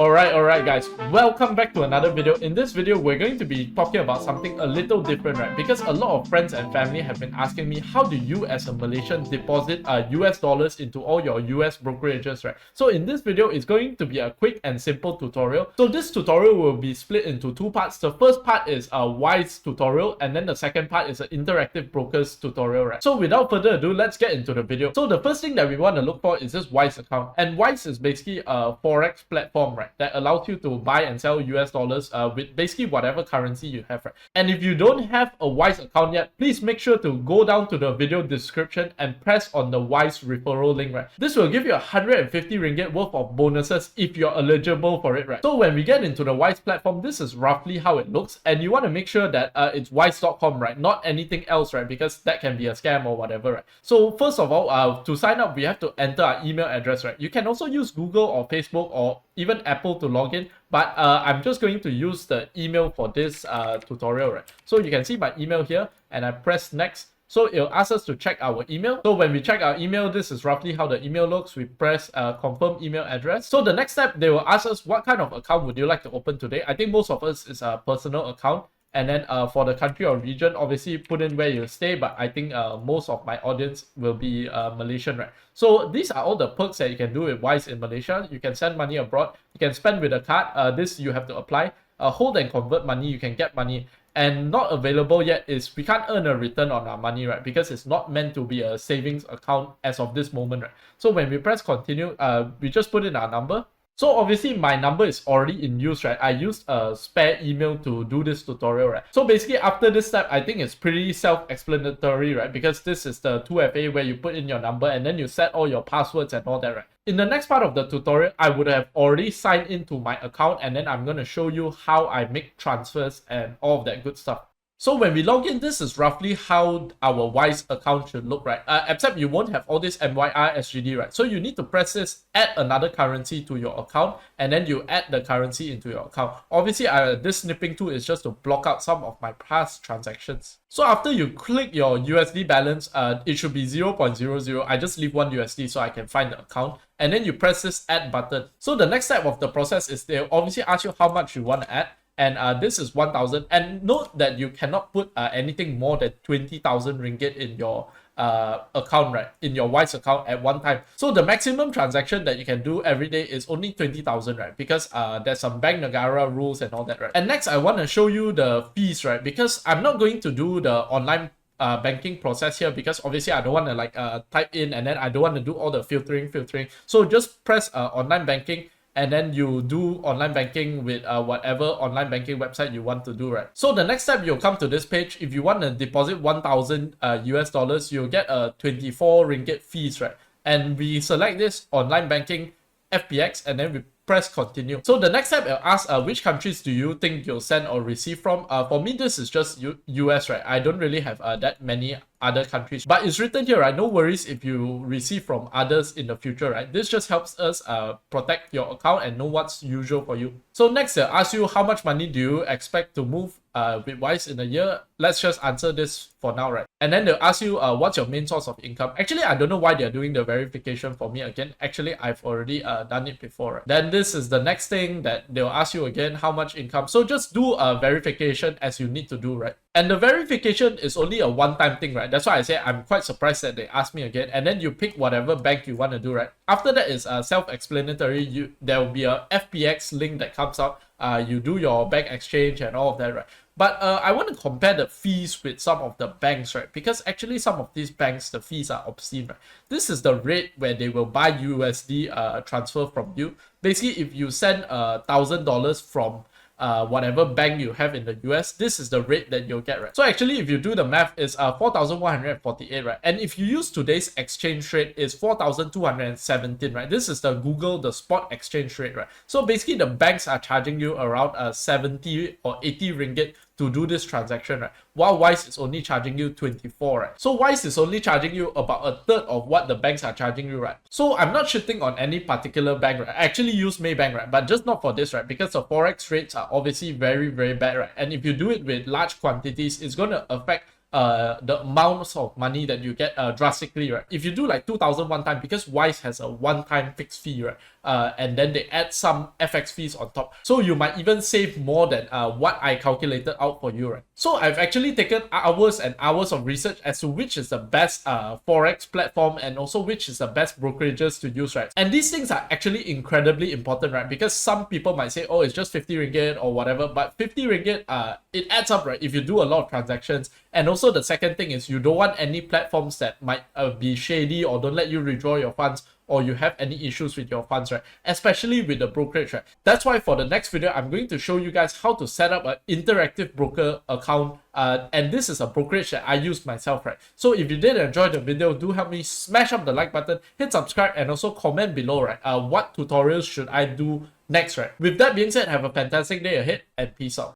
Alright guys, welcome back to another video. In this video, we're going to be talking about something a little different, right? Because a lot of friends and family have been asking me, how do you as a Malaysian deposit US dollars into all your US brokerages, right? So in this video, it's going to be a quick and simple tutorial. So this tutorial will be split into two parts. The first part is a Wise tutorial, and then the second part is an interactive brokers tutorial, right? So without further ado, let's get into the video. So the first thing that we want to look for is this Wise account. And Wise is basically a Forex platform, right, that allows you to buy and sell US dollars with basically whatever currency you have, right? And if you don't have a Wise account yet, please make sure to go down to the video description and press on the Wise referral link, right? This will give you 150 ringgit worth of bonuses if you're eligible for it, right? So when we get into the Wise platform, this is roughly how it looks, and you want to make sure that it's wise.com, right? Not anything else, right? Because that can be a scam or whatever, right? So first of all, to sign up, we have to enter our email address, right? You can also use Google or Facebook or even Apple to log in, but I'm just going to use the email for this tutorial, right? So you can see my email here, and I press next. So it'll ask us to check our email. So when we check our email, this is roughly how the email looks. We press confirm email address. So the next step, they will ask us what kind of account would you like to open today. I think most of us is a personal account. And then for the country or region, obviously put in where you stay, but I think most of my audience will be Malaysian, right? So these are all the perks that you can do with Wise in Malaysia. You can send money abroad, you can spend with a card, this you have to apply, hold and convert money, you can get money. And not available yet is we can't earn a return on our money, right? Because it's not meant to be a savings account as of this moment, right? So when we press continue, we just put in our number. So obviously my number is already in use, right? I used a spare email to do this tutorial, right? So basically after this step, I think it's pretty self-explanatory, right? Because this is the 2FA where you put in your number and then you set all your passwords and all that, right? In the next part of the tutorial, I would have already signed into my account, and then I'm going to show you how I make transfers and all of that good stuff. So when we log in, this is roughly how our Wise account should look, right? Except you won't have all this MYR SGD, right? So you need to press this, add another currency to your account, and then you add the currency into your account. Obviously, this snipping tool is just to block out some of my past transactions. So after you click your USD balance, it should be 0.00. I just leave 1 USD so I can find the account. And then you press this add button. So the next step of the process is they'll obviously ask you how much you want to add. And this is 1,000. And note that you cannot put anything more than 20,000 ringgit in your account, right? In your Wise account at one time. So the maximum transaction that you can do every day is only 20,000, right? Because there's some Bank Negara rules and all that, right? And next, I want to show you the fees, right? Because I'm not going to do the online banking process here, because obviously I don't want to type in and then I don't want to do all the filtering. So just press online banking, and then you do online banking with whatever online banking website you want to do, right? So the next step, you'll come to this page. If you want to deposit 1,000 US dollars, you'll get a 24 ringgit fees, right? And we select this online banking FPX, and then we press continue. So the next step, it'll ask which countries do you think you'll send or receive from. For me, this is just US, right? I don't really have that many other countries, but it's written here, right? No worries if you receive from others in the future, right? This just helps us protect your account and know what's usual for you. So next, they'll ask you how much money do you expect to move with Wise in a year. Let's just answer this for now, right? And then they'll ask you what's your main source of income. Actually, I don't know why they're doing the verification for me again. Actually, I've already done it before, right? Then this is the next thing that they'll ask you again, how much income. So just do a verification as you need to do, right? And the verification is only a one-time thing, right? That's why I say I'm quite surprised that they asked me again. And then you pick whatever bank you want to do, right? After that is self-explanatory. There will be a FPX link that comes out. You do your bank exchange and all of that, right? But I want to compare the fees with some of the banks, right? Because actually some of these banks, the fees are obscene, right? This is the rate where they will buy USD transfer from you. Basically, if you send $1,000 from whatever bank you have in the US, this is the rate that you'll get, right? So actually, if you do the math, it's 4,148, right? And if you use today's exchange rate, it's 4,217, right? This is the Google, the spot exchange rate, right? So basically, the banks are charging you around 70 or 80 ringgit to do this transaction, right? While Wise is only charging you 24, right? So Wise is only charging you about a third of what the banks are charging you, right? So I'm not shitting on any particular bank, right? I actually use Maybank, right? But just not for this, right? Because the Forex rates are obviously very, very bad, right? And if you do it with large quantities, it's going to affect the amounts of money that you get drastically, right? If you do like 2,000 one time, because Wise has a one-time fixed fee, right? and then they add some FX fees on top. So you might even save more than what I calculated out for you, right? So I've actually taken hours and hours of research as to which is the best Forex platform and also which is the best brokerages to use, right? And these things are actually incredibly important, right? Because some people might say, oh, it's just 50 ringgit or whatever, but 50 ringgit, it adds up, right? If you do a lot of transactions. And also the second thing is you don't want any platforms that might be shady or don't let you withdraw your funds, or you have any issues with your funds, right? Especially with the brokerage, right? That's why for the next video, I'm going to show you guys how to set up an interactive broker account. And this is a brokerage that I use myself, right? So if you did enjoy the video, do help me smash up the like button, hit subscribe, and also comment below, right? What tutorials should I do next, right? With that being said, have a fantastic day ahead and peace out.